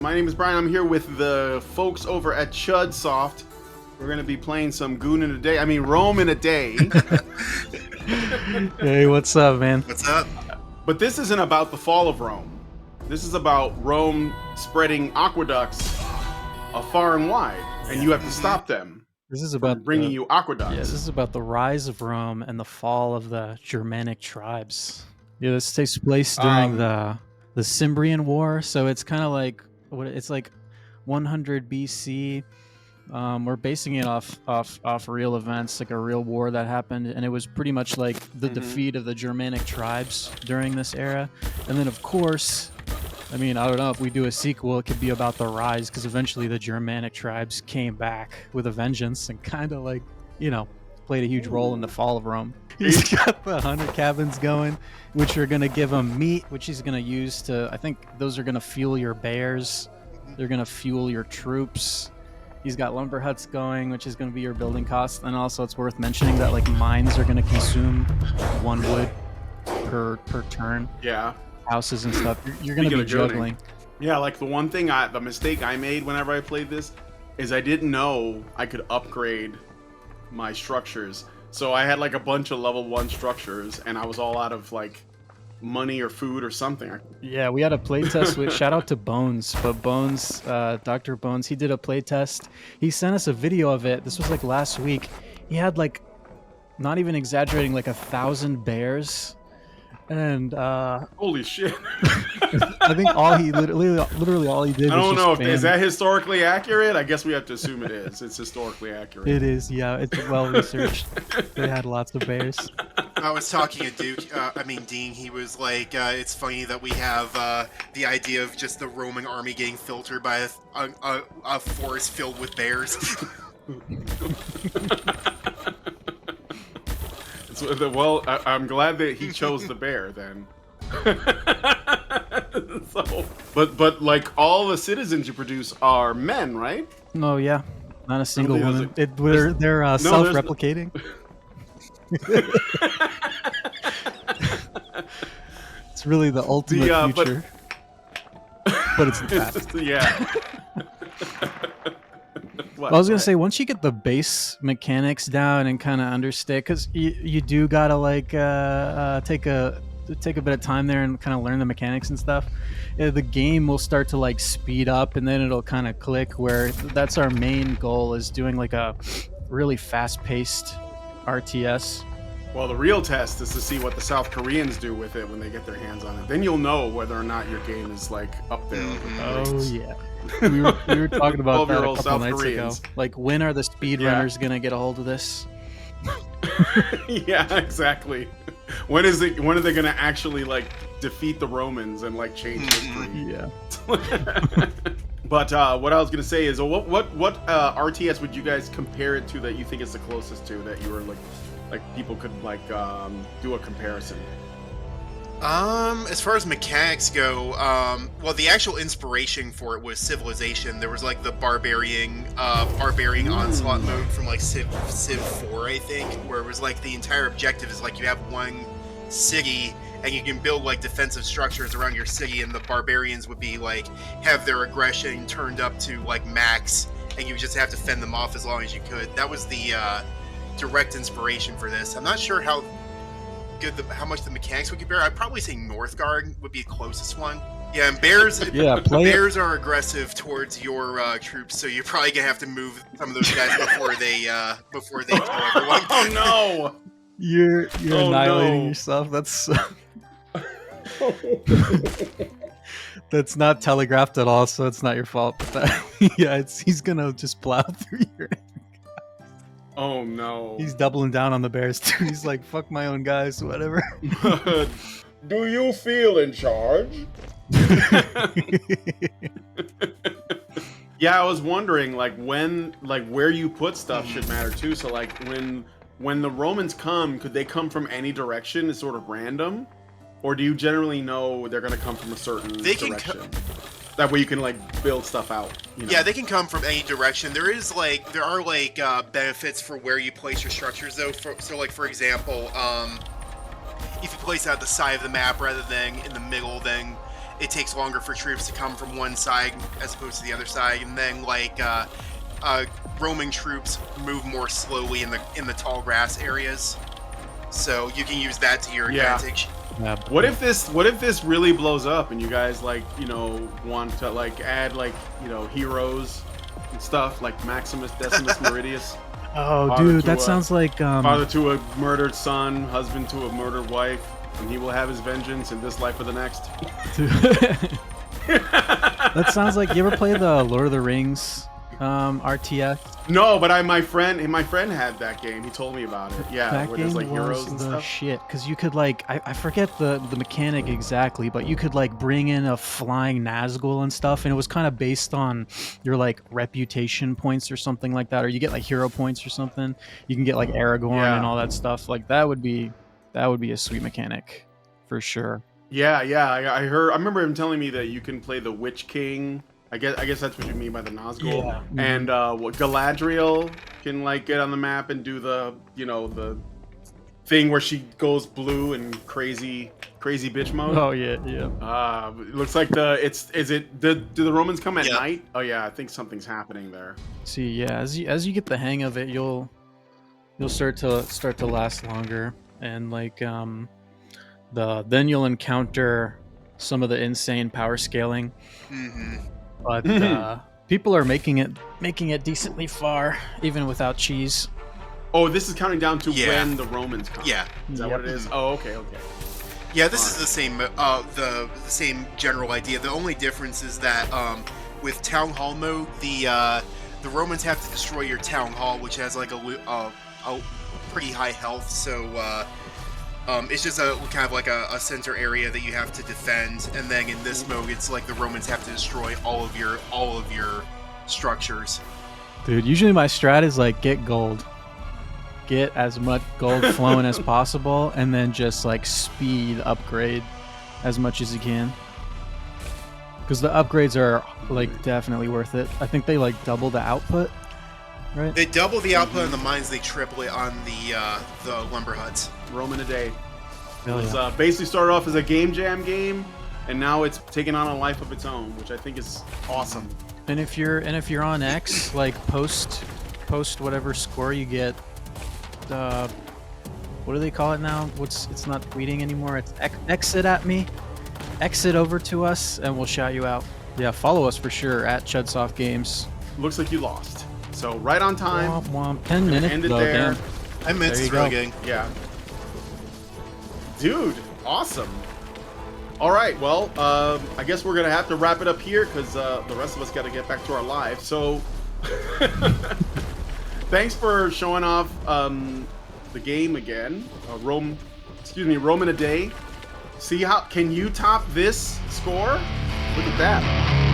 My name is Brian. I'm here with the folks over at Chudsoft. We're going to be playing some Goon in a Day. I mean, Rome in a Day. Hey, what's up, man? What's up? But this isn't about the fall of Rome. This is about Rome spreading aqueducts far and wide, and you have to stop them. This is about bringing you aqueducts. Yeah, this is about the rise of Rome and the fall of the Germanic tribes. Yeah, this takes place during the Cimbrian War, so it's kind of like it's like 100 BC. We're basing it off real events, like a real war that happened, and it was pretty much like the defeat of the Germanic tribes during this era. And then, of course, I mean, I don't know if we do a sequel, it could be about the rise, because eventually the Germanic tribes came back with a vengeance and kind of like, played a huge role in the fall of Rome. He's got the 100 cabins going, which are going to give him meat, which he's going to use to, I think those are going to fuel your bears. They're going to fuel your troops. He's got lumber huts going, which is going to be your building costs. And also it's worth mentioning that like mines are going to consume 1 wood per turn. Yeah. Houses and stuff. You're going to be juggling. Yeah, like the mistake I made whenever I played this is I didn't know I could upgrade my structures. So I had like a bunch of level 1 structures and I was all out of like money or food or something. Yeah, we had a playtest with shout out to Bones, but Bones, Dr. Bones, he did a playtest. He sent us a video of it. This was like last week. He had like, not even exaggerating, like 1,000 bears. And holy shit. I think all he literally all he did I don't know, is that historically accurate? I guess we have to assume it is. It's historically accurate. It is, yeah. It's well researched. They had lots of bears. I was talking to Dean. He was like, it's funny that we have the idea of just the Roman army getting filtered by a forest filled with bears. Well, I'm glad that he chose the bear then. But like all the citizens you produce are men, right? No, yeah, not a single woman. They're self-replicating. It's really the ultimate future, but it's the past. Yeah. I was gonna say, once you get the base mechanics down and kind of understand, because you do gotta like take a bit of time there and kind of learn the mechanics and stuff. The game will start to like speed up, and then it'll kind of click. Where that's our main goal, is doing like a really fast-paced RTS. Well, the real test is to see what the South Koreans do with it when they get their hands on it. Then you'll know whether or not your game is like up there. Oh yeah. We were talking about that a couple South nights Koreans. ago. Like, when are the speedrunners gonna get a hold of this? Yeah, exactly. When are they gonna actually like defeat the Romans and like change history? Yeah. But what I was gonna say is, what RTS would you guys compare it to that you think is the closest to that you were like people could like do a comparison? As far as mechanics go, well, the actual inspiration for it was Civilization. There was like the barbarian onslaught mode from like Civ 4, I think, where it was like the entire objective is like you have one city and you can build like defensive structures around your city, and the barbarians would be like have their aggression turned up to like max, and you just have to fend them off as long as you could. That was the direct inspiration for this. I'm not sure how much the mechanics would compare. I'd probably say Northgard would be the closest one. Yeah, and bears. Yeah, bears are aggressive towards your troops, so you're probably gonna have to move some of those guys before they kill everyone. Oh no! You're annihilating yourself. That's that's not telegraphed at all, so it's not your fault. But he's gonna just plow through your. Oh no. He's doubling down on the bears too. He's like, fuck my own guys, whatever. Do you feel in charge? Yeah, I was wondering where you put stuff should matter too. So like when the Romans come, could they come from any direction? It's sort of random? Or do you generally know they're gonna come from a certain direction? That way you can like build stuff out. Yeah, they can come from any direction. There are benefits for where you place your structures though. So like for example, if you place it at the side of the map rather than in the middle, then it takes longer for troops to come from one side as opposed to the other side, and then like roaming troops move more slowly in the tall grass areas, so you can use that to your advantage. Yeah. What if this really blows up and you guys like, you know, want to like add like, you know, heroes and stuff like Maximus Decimus Meridius? Oh, Father dude, to that a- sounds like Father to a murdered son, husband to a murdered wife, and he will have his vengeance in this life or the next. that sounds like, you ever play the Lord of the Rings RTS? No, but my friend had that game. He told me about it. Yeah, That where game there's like heroes was and the stuff. shit, because you could like, I forget the mechanic exactly, but you could like bring in a flying Nazgul and stuff, and it was kind of based on your like reputation points or something like that, or you get like hero points or something. You can get like Aragorn Yeah. and all that stuff. Like that would be a sweet mechanic for sure. Yeah. I remember him telling me that you can play the Witch King. I guess that's what you mean by the Nazgul. Yeah. And what Galadriel can like get on the map and do the, you know, the thing where she goes blue and crazy bitch mode. Oh yeah. It looks like do the Romans come at Yeah. night? Oh yeah, I think something's happening there. See, yeah, as you get the hang of it, you'll start to last longer, and like then you'll encounter some of the insane power scaling. Mm-hmm. But people are making it decently far, even without cheese. Oh, this is counting down to Yeah. when the Romans come. Yeah. Is that what it is? Oh, okay. Yeah, this is the same the same general idea. The only difference is that with Town Hall mode, the Romans have to destroy your Town Hall, which has like a pretty high health. So it's just a kind of like a center area that you have to defend. And then in this mode, it's like the Romans have to destroy all of your structures. Dude, usually my strat is like get gold. Get as much gold flowing as possible, and then just like speed upgrade as much as you can. Because the upgrades are like definitely worth it. I think they like double the output, right? They double the output on the mines, they triple it on the lumber huts. Roman a day. Hell It was yeah. basically started off as a game jam game, and now it's taken on a life of its own, which I think is awesome. And if you're on X, like post whatever score you get. What do they call it now? It's not tweeting anymore. It's exit at me. Exit over to us, and we'll shout you out. Yeah, follow us for sure at Chudsoft Games. Looks like you lost. So right on time. Womp womp. 10 minutes. End it though, there. damn. I meant There it's you really go. good. Yeah. Dude, awesome. All right, well, I guess we're gonna have to wrap it up here because the rest of us got to get back to our lives. So, thanks for showing off the game again. Roman a day. See how can you top this score? Look at that.